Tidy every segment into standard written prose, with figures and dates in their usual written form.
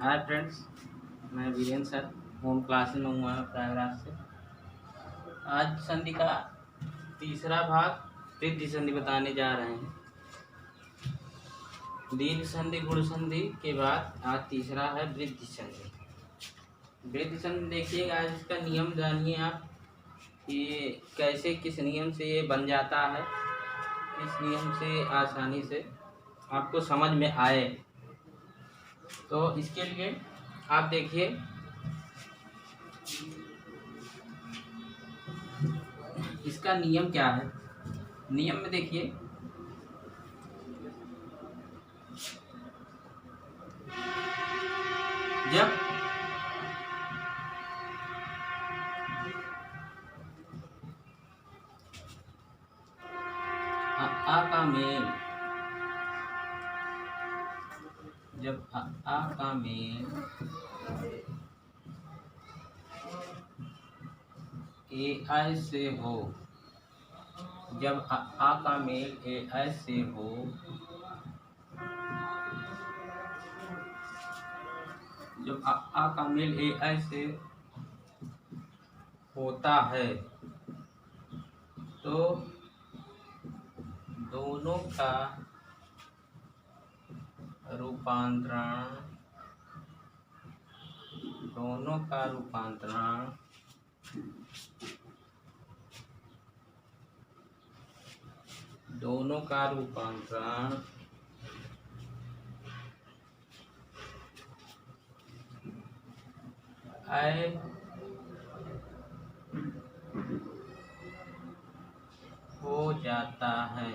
Hi friends, मैं Virendra sir home class में हूँ प्रयागराज से। आज संधि का तीसरा भाग वृद्धि संधि बताने जा रहे हैं। दीर्घ संधि गुण संधि के बाद आज तीसरा है वृद्धि संधि। वृद्धि संधि देखिए, आज इसका नियम जानिए आप, ये कैसे किस नियम से ये बन जाता है, किस नियम से आसानी से आपको समझ में आए। तो इसके लिए आप देखिए, इसका नियम क्या है। नियम में देखिए, जब आ का मेल आ का मेल ए आई से हो, जब आ का मेल ए आई से हो, जब आ का मेल ए आई से होता है तो दोनों का रूपांतरण ऐ हो जाता है।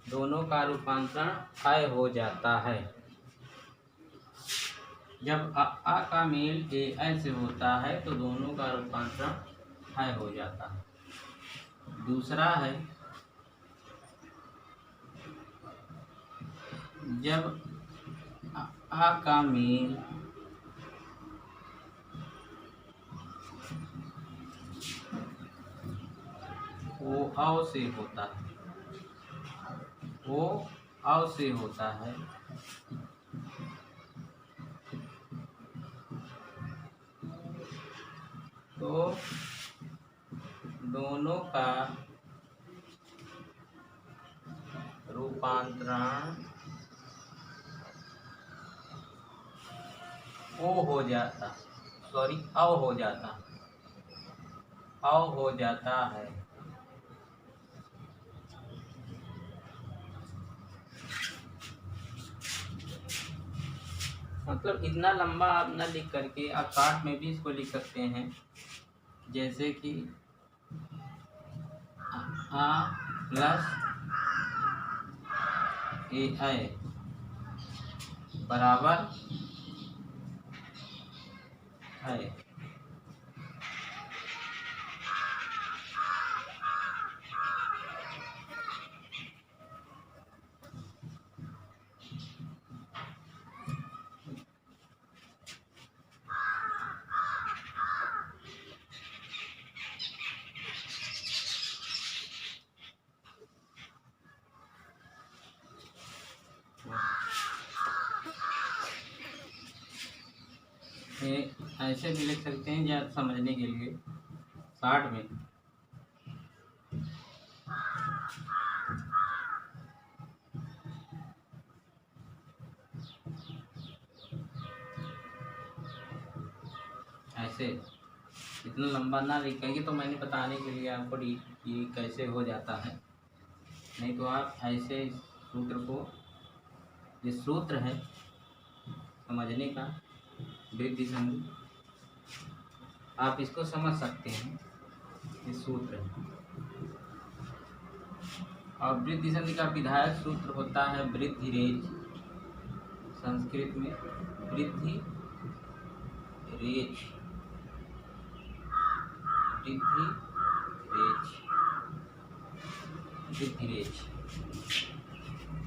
दोनों का रूपांतरण ऐ हो जाता है। जब आ का मेल ए ऐ से होता है तो दोनों का रूपांतरण ऐ हो जाता है। दूसरा है, जब आ का मेल ओ औ से होता है, तो दोनों का रूपांतरण अ हो जाता है। मतलब इतना लंबा आप न लिख करके आप शॉर्ट में भी इसको लिख सकते हैं, जैसे कि आ प्लस ए आई बराबर है। ऐसे भी लिख सकते हैं या समझने के लिए शॉर्ट में। ऐसे इतना लंबा ना लिखेंगे तो मैंने बताने के लिए आपको कि कैसे हो जाता है। नहीं तो आप ऐसे सूत्र को, ये सूत्र है समझने का, वृद्धि संधि, आप इसको समझ सकते हैं, ये सूत्र है। और वृद्धि संधि का विधायक सूत्र होता है वृद्धि रेच। संस्कृत में वृद्धि रेच,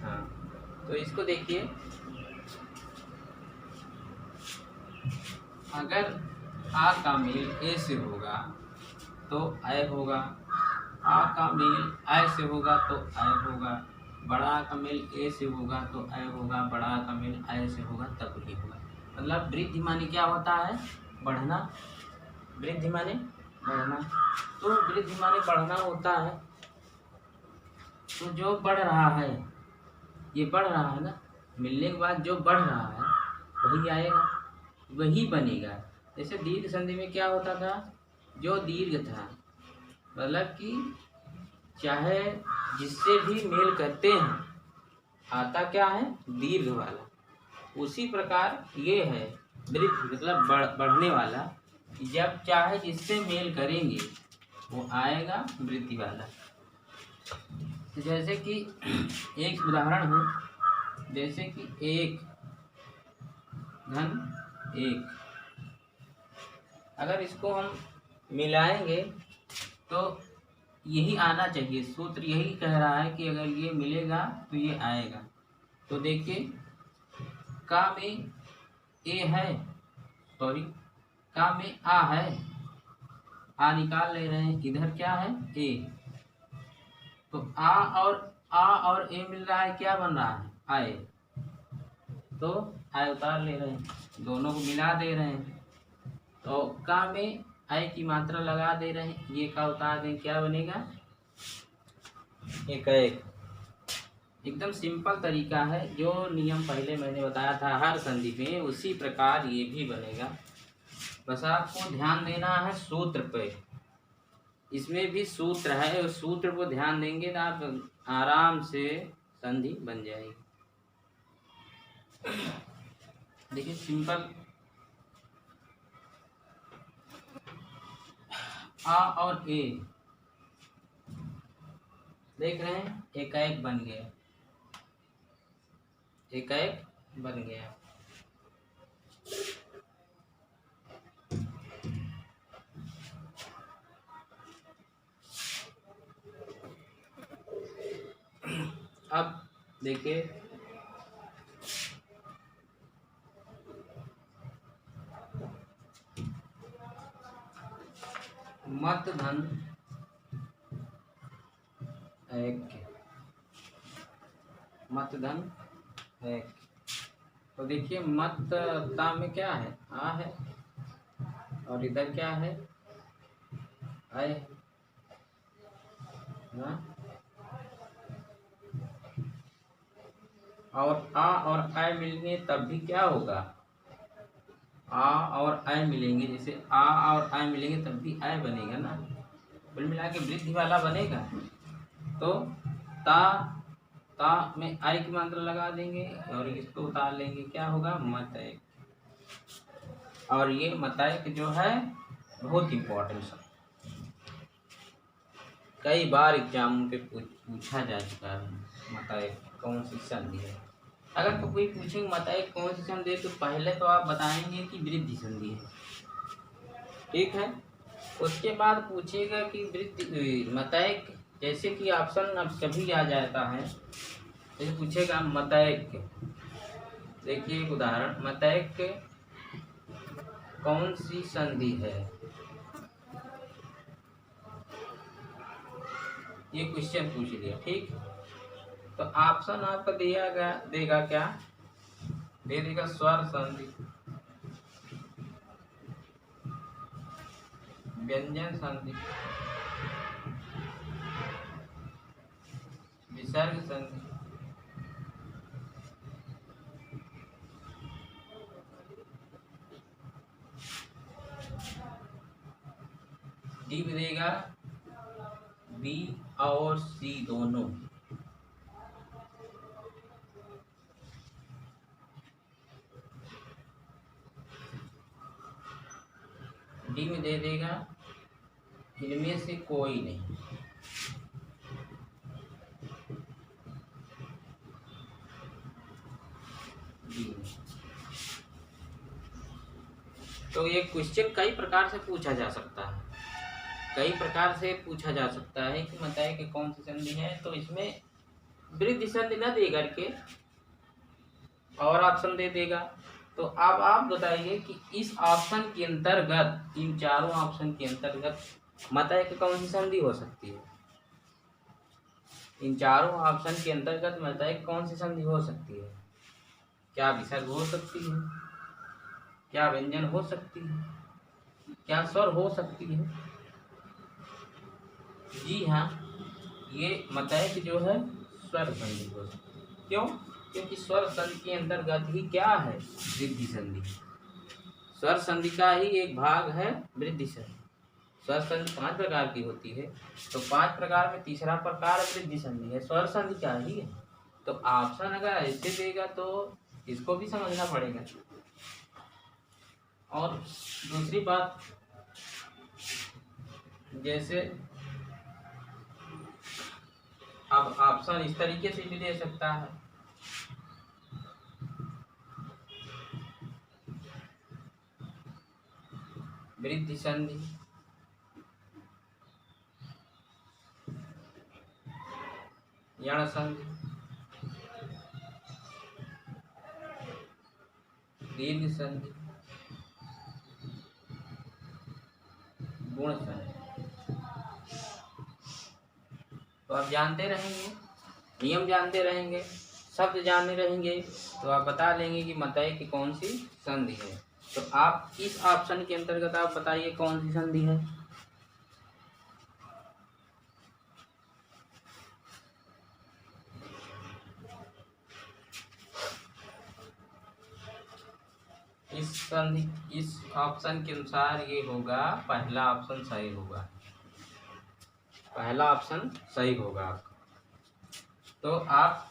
हाँ। तो इसको देखिए, अगर आ का मेल ए से होगा तो ऐ होगा, आ का मेल ऐ से होगा तो ऐ होगा, बड़ा का मेल ए से होगा तो ए होगा, बड़ा का मेल ए से होगा तब ये होगा। मतलब वृद्धि माने क्या होता है? बढ़ना। वृद्धि माने बढ़ना। तो वृद्धि माने बढ़ना होता है। तो जो बढ़ रहा है, ये बढ़ रहा है ना, मिलने के बाद जो बढ़ रहा है वही आएगा, वही बनेगा। जैसे दीर्घ संधि में क्या होता था? जो दीर्घ था, मतलब कि चाहे जिससे भी मेल करते हैं आता क्या है? दीर्घ वाला। उसी प्रकार ये है वृद्धि, मतलब बढ़ने वाला। जब चाहे जिससे मेल करेंगे वो आएगा वृद्धि वाला। जैसे कि एक उदाहरण है, जैसे कि 1 धन 1, अगर इसको हम मिलाएंगे तो यही आना चाहिए। सूत्र यही कह रहा है कि अगर ये मिलेगा तो ये आएगा। तो देखिए, का में ए है, सॉरी, का में आ है, आ निकाल ले रहे हैं, इधर क्या है? ए। तो आ और ए मिल रहा है, क्या बन रहा है? आए। तो आए उतार ले रहे हैं, दोनों को मिला दे रहे हैं। तो का में आय की मात्रा लगा दे रहे हैं, ये का उतार दें, क्या बनेगा? एक एक। एकदम सिंपल तरीका है। जो नियम पहले मैंने बताया था हर संधि में, उसी प्रकार ये भी बनेगा। बस आपको ध्यान देना है सूत्र पे। इसमें भी सूत्र है, उस सूत्र को ध्यान देंगे तो आप आराम से संधि बन जाएगी। देखिए सिंपल, आ और ए देख रहे हैं, एकाएक बन गया, एकाएक बन गया। अब देखिए, मत धन एक, मत धन एक। तो देखिए मत ता में क्या है? आ है, और इधर क्या है? आए ना। और आ और आय मिलेंगे तब भी क्या होगा? आ और आय मिलेंगे, जैसे आ और आय मिलेंगे तब भी आय बनेगा ना, कुल मिला के वृद्धि वाला बनेगा। तो ता ता में आय की मात्रा लगा देंगे और इसको उतार लेंगे, क्या होगा? मतैक। और ये मतैक जो है बहुत इम्पोर्टेंट है, कई बार एग्जाम पे पूछा जा चुका है। मतैक कौन सी संधि है? अगर तो कोई पूछेंगे मतैक कौन सी संधि है, तो पहले तो आप बताएंगे कि वृद्धि संधि है, ठीक है। उसके बाद पूछेगा कि वृद्धि मतैक, जैसे कि ऑप्शन अब कभी आ जाता है, जैसे पूछेगा मतैक, देखिए एक उदाहरण, मतैक कौन सी संधि है, ये क्वेश्चन पूछ लिया, ठीक। तो ऑप्शन आपका देगा क्या? दे देगा स्वर संधि, व्यंजन संधि, विसर्ग संधि, डी में देगा बी और सी दोनों, डी में दे देगा इनमें से कोई नहीं, डी में। तो ये क्वेश्चन कई प्रकार से पूछा जा सकता है, कई प्रकार से पूछा जा सकता है कि बताए कि कौन सी संधि है। तो इसमें वृद्धि संधि न दे करके और ऑप्शन दे देगा। तो अब आप बताइए कि इस ऑप्शन के अंतर्गत, इन चारों ऑप्शन के अंतर्गत मतैक कौन सी संधि हो सकती है? इन चारों ऑप्शन के अंतर्गत बताइए कौन सी संधि हो सकती है। क्या विसर्ग हो सकती है, क्या व्यंजन हो सकती है, क्या स्वर हो सकती है। जी हाँ, ये बताए कि जो है स्वर संधि हो सकती है। क्यों? क्योंकि स्वर संधि के अंतर्गत ही क्या है, वृद्धि संधि। स्वर संधि का ही एक भाग है वृद्धि संधि। स्वर संधि 5 प्रकार की होती है, तो 5 प्रकार में तीसरा प्रकार वृद्धि संधि है, स्वर संधि का ही है। तो ऑप्शन अगर ऐसे देगा तो इसको भी समझना पड़ेगा। और दूसरी बात, जैसे अब ऑप्शन इस तरीके से भी दे सकता है, वृद्धि संधि, यण संधि, दीर्घ संधि, गुण संधि। तो आप जानते रहेंगे, नियम जानते रहेंगे, शब्द जानते रहेंगे, तो आप बता लेंगे कि मतय की कौन सी संधि है। तो आप इस ऑप्शन के अंतर्गत आप बताइए कौन सी संधि है। इस ऑप्शन के अनुसार ये होगा, पहला ऑप्शन सही होगा, पहला ऑप्शन सही होगा आपका। तो आप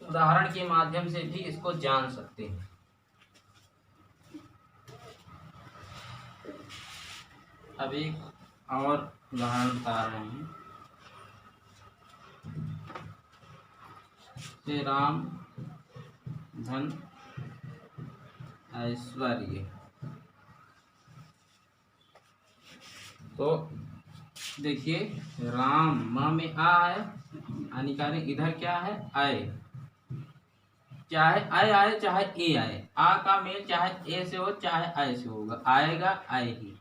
उदाहरण के माध्यम से भी इसको जान सकते हैं। अब एक और उदाहरण बता रहे हैं। श्री राम धन ऐश्वर्य। तो देखिए, राम माँ में आ है, हानिकारी इधर क्या है, आए। चाहे आए आए चाहे ए आए, आ का मेल चाहे ए से हो चाहे आए से होगा, आएगा आए ही।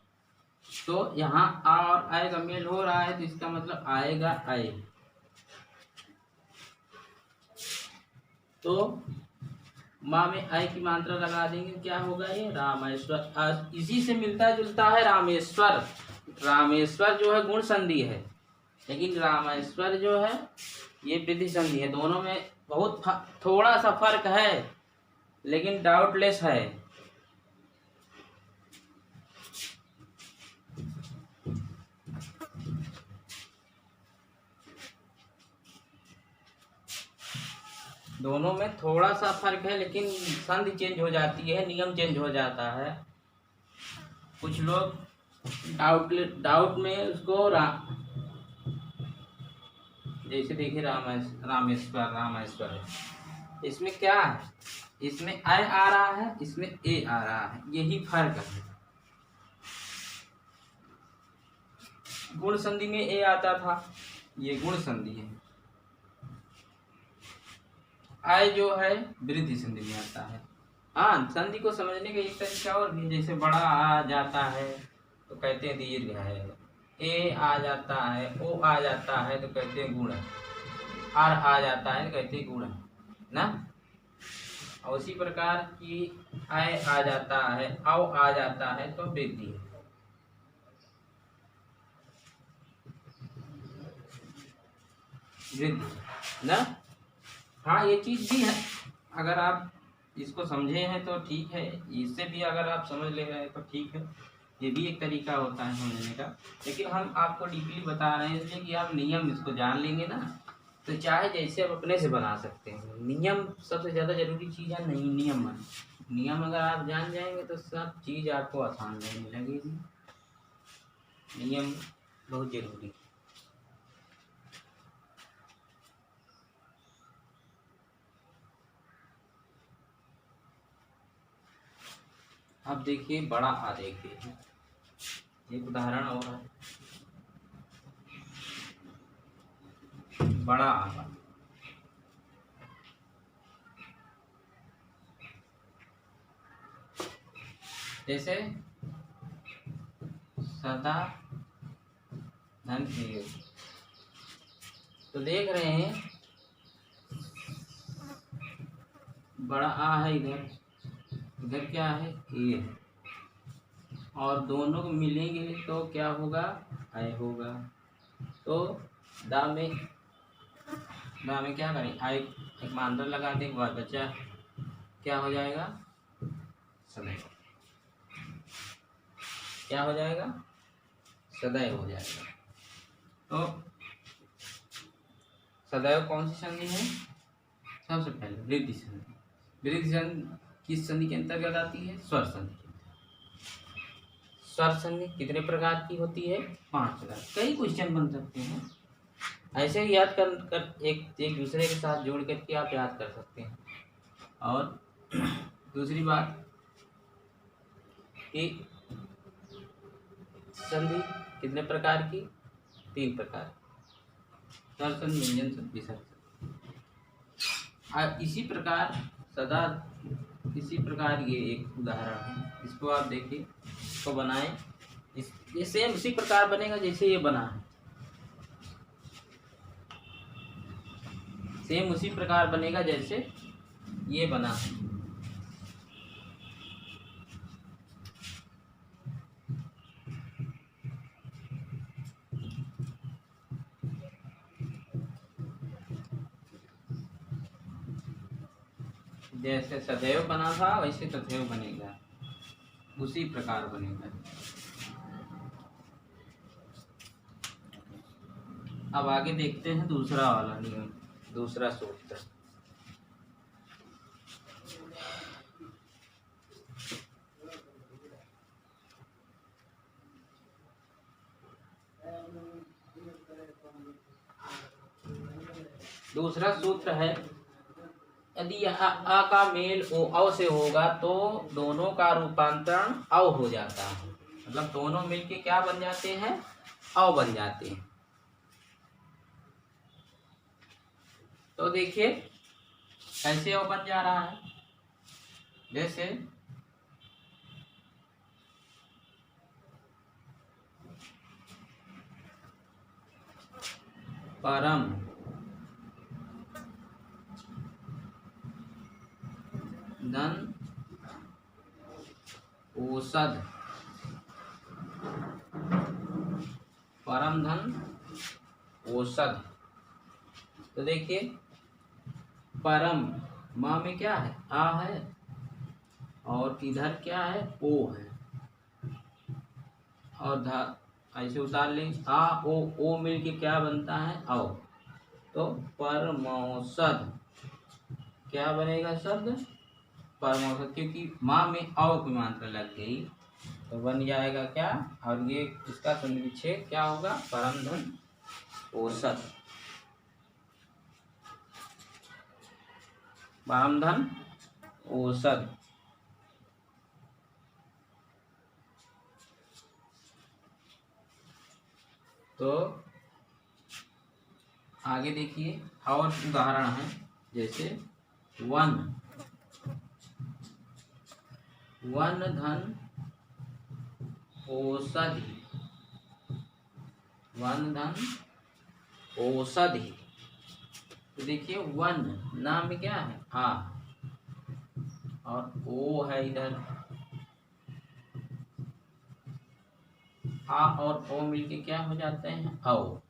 तो यहाँ आ और आए का मेल हो रहा है, तो इसका मतलब आएगा आए। तो माँ में आय की मात्रा लगा देंगे, क्या होगा ये रामेश्वर। इसी से मिलता जुलता है रामेश्वर। रामेश्वर जो है गुण संधि है, लेकिन रामेश्वर जो है ये वृद्धि संधि है। दोनों में बहुत थोड़ा सा फर्क है, लेकिन डाउटलेस है। दोनों में थोड़ा सा फर्क है, लेकिन संधि चेंज हो जाती है, नियम चेंज हो जाता है। कुछ लोग डाउट में उसको जैसे देखिए रामेश्वर है, इसमें क्या है, इसमें आ रहा है, इसमें ए आ रहा है, यही फर्क है। गुण संधि में ए आता था, ये गुण संधि है। आय जो है वृद्धि संधि में आता है। हाँ, संधि को समझने का एक तरीका और भी, जैसे बड़ा आ जाता है तो कहते हैं दीर्घ है, ए आ जाता है, ओ आ जाता है तो कहते हैं गुण है, आर आ जाता है तो कहते हैं गुण है ना। और उसी प्रकार की आय आ जाता है, औ आ जाता है तो वृद्धि है। वृद्धि ना। हाँ, ये चीज भी है, अगर आप इसको समझे हैं तो ठीक है, इससे भी अगर आप समझ ले रहे हैं तो ठीक है, ये भी एक तरीका होता है समझने का। लेकिन हम आपको डीपली बता रहे हैं इसलिए कि आप नियम इसको जान लेंगे ना, तो चाहे जैसे आप अपने से बना सकते हैं। नियम सबसे ज़्यादा जरूरी चीज़ है, नहीं नियम है। नियम अगर आप जान जाएंगे तो सब चीज़ आपको आसान लगने लगेगी। नियम बहुत जरूरी है। अब देखिए बड़ा आ, देखिए एक उदाहरण और है, बड़ा आ। जैसे सदा धन के योग। तो देख रहे हैं बड़ा आ है इधर, इधर क्या है ए है, और दोनों को मिलेंगे तो क्या होगा आय होगा। तो दा में क्या करें, आय एक मानदंड लगा दें, वह बचा क्या हो जाएगा सदैव, क्या हो जाएगा सदैव हो जाएगा। तो सदैव कौन सी संधि है, सबसे पहले वृद्धि संधि। वृद्धि संधि किस संधि के अंतर्गत आती है, स्वर संधि। स्वर संधि कितने प्रकार की होती है, 5 प्रकार। कई क्वेश्चन बन सकते हैं ऐसे ही याद कर एक दूसरे के साथ जोड़ करके आप याद कर सकते हैं। और दूसरी बात कि संधि कितने प्रकार की, 3 प्रकार, स्वर संधि, व्यंजन संधि, विसर्ग संधि। इसी प्रकार सदा इसी प्रकार ये एक उदाहरण है, इसको आप देखिए, इसको बनाएं, ये सेम उसी प्रकार बनेगा जैसे ये बना है, सेम उसी प्रकार बनेगा जैसे ये बना है। जैसे सदैव बना था वैसे तथैव बनेगा, उसी प्रकार बनेगा। अब आगे देखते हैं दूसरा वाला नियम, दूसरा सूत्र। दूसरा सूत्र है, यदि आ का मेल ओ अव से होगा तो दोनों का रूपांतरण अव हो जाता है, मतलब दोनों मिलके क्या बन जाते हैं, अव बन जाते हैं। तो देखिए कैसे अव बन जा रहा है, जैसे परम धन औषध, परम धन औषध। तो देखिए परम माँ में क्या है, आ है, और इधर क्या है, ओ है, और धा ऐसे उतार लें, आ ओ मिलके क्या बनता है, अव। तो परमौषध क्या बनेगा शब्द, परमौषध, क्योंकि माँ में अव की मात्रा लग गई तो बन जाएगा क्या, और ये इसका संधिविच्छेद क्या होगा, परम धन औषध, परम धन औषध। तो आगे देखिए और उदाहरण है, जैसे वन धन औषधि, वन धन औषधि। तो देखिए वन नाम में क्या है, आ, और ओ है इधर, आ और ओ मिलके क्या हो जाते हैं, अव।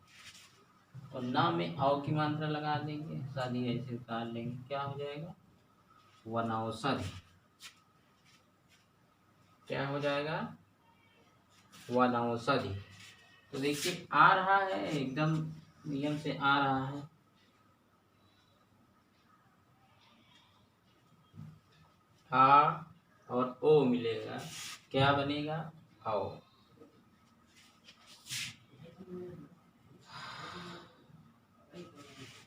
और नाम में अव की मात्रा लगा देंगे, शादी ऐसे उतार लेंगे, क्या हो जाएगा, वनौषधि। क्या हो जाएगा, वनौषधि। तो देखिए आ रहा है, एकदम नियम से आ रहा है, आ और ओ मिलेगा, क्या बनेगा, आओ।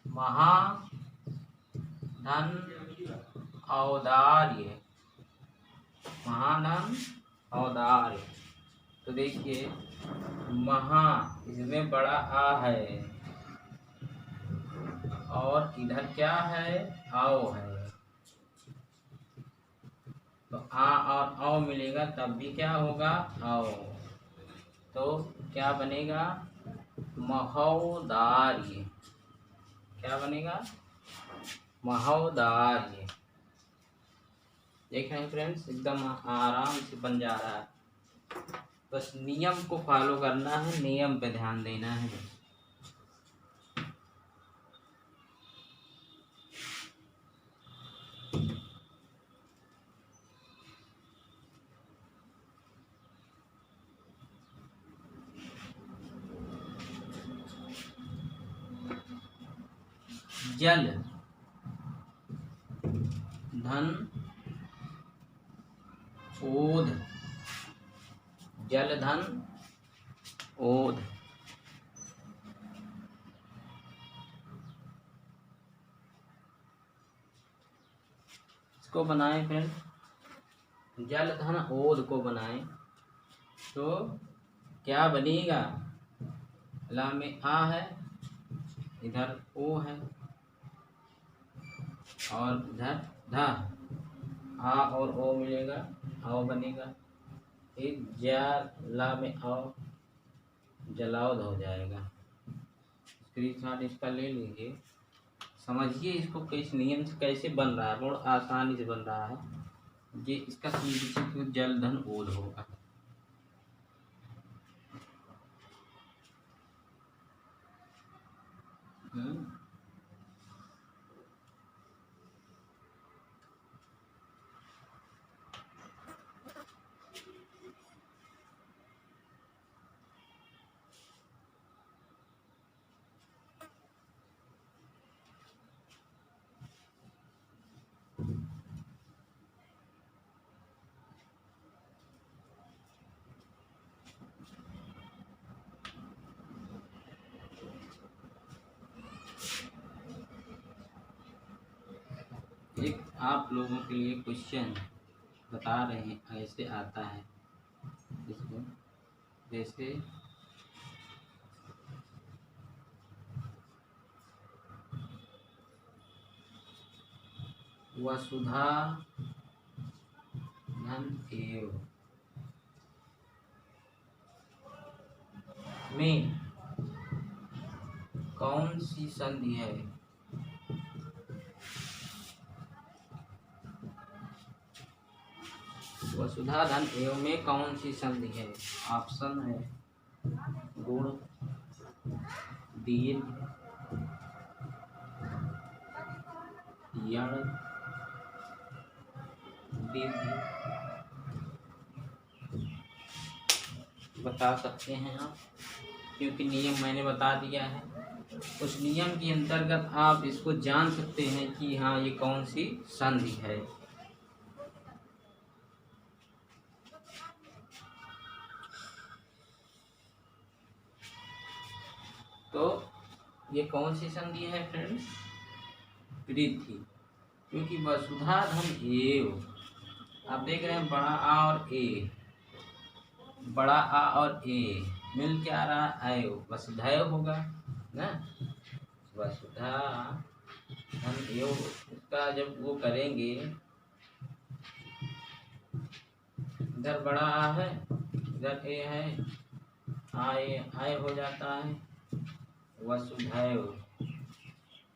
महाधन औदार्य, महाधन औदार्य। तो देखिए महा, इसमें बड़ा आ है, और इधर क्या है, आओ है, तो आ और आओ मिलेगा तब भी क्या होगा, आओ। तो क्या बनेगा, महोदार्य। क्या बनेगा? महोदार्य। देख रहे हैं फ्रेंड्स, एकदम आराम से बन जा रहा है। बस नियम को फॉलो करना है, नियम पे ध्यान देना है। जल धन ओध। जल धन ओध। इसको बनाएं फ्रेंड, जल धन ओध को बनाएं तो क्या बनेगा? ला में आ है, इधर ओ है और इधर धा। आ और ओ मिलेगा, आओ बनेगा। एक ला में आओ, जलाओद हो जाएगा। स्क्रीनशॉट इसका ले लीजिए, समझिए इसको किस नियम से कैसे बन रहा है। बहुत आसानी से बन रहा है ये। इसका संक्षिप्त जल धन ओध होगा। एक आप लोगों के लिए क्वेश्चन बता रहे हैं, ऐसे आता है इसको। जैसे वसुधा धन एव में कौन सी संधि है? वसुधा धन एव में कौन सी संधि है? ऑप्शन है गुण, दीर्घ, यण, दीर्घ। बता सकते हैं आप, क्योंकि नियम मैंने बता दिया है। उस नियम के अंतर्गत आप इसको जान सकते हैं कि हाँ ये कौन सी संधि है। तो ये कौन सी संधि है फ्रेंड्स? वृद्धि। क्योंकि वसुधा धन एव, आप देख रहे हैं बड़ा आ और ए, बड़ा आ और ए मिल के आ रहा है आयो, वसुधैव होगा ना। वसुधा धन एव, इसका जब वो करेंगे, इधर बड़ा आ है, इधर ए है, आय हो जाता है, वसुधैव।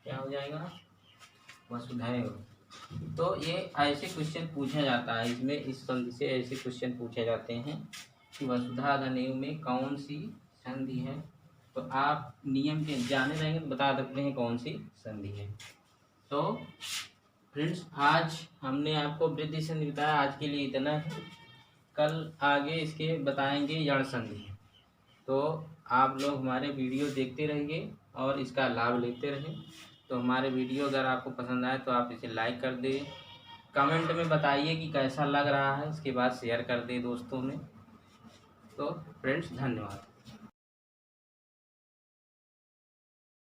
क्या हो जाएगा? वसुधैव। तो ये ऐसे क्वेश्चन पूछा जाता है, इसमें इस संधि से ऐसे क्वेश्चन पूछे जाते हैं कि वसुधा धन एव में कौन सी संधि है। तो आप नियम के जाने रहेंगे तो बता सकते हैं कौन सी संधि है। तो फ्रेंड्स, आज हमने आपको वृद्धि संधि बताया, आज के लिए इतना है। कल आगे इसके बताएंगे यण संधि। तो आप लोग हमारे वीडियो देखते रहिए और इसका लाभ लेते रहें। तो हमारे वीडियो अगर आपको पसंद आए तो आप इसे लाइक कर दें, कमेंट में बताइए कि कैसा लग रहा है, इसके बाद शेयर कर दें दोस्तों में। तो फ्रेंड्स, धन्यवाद।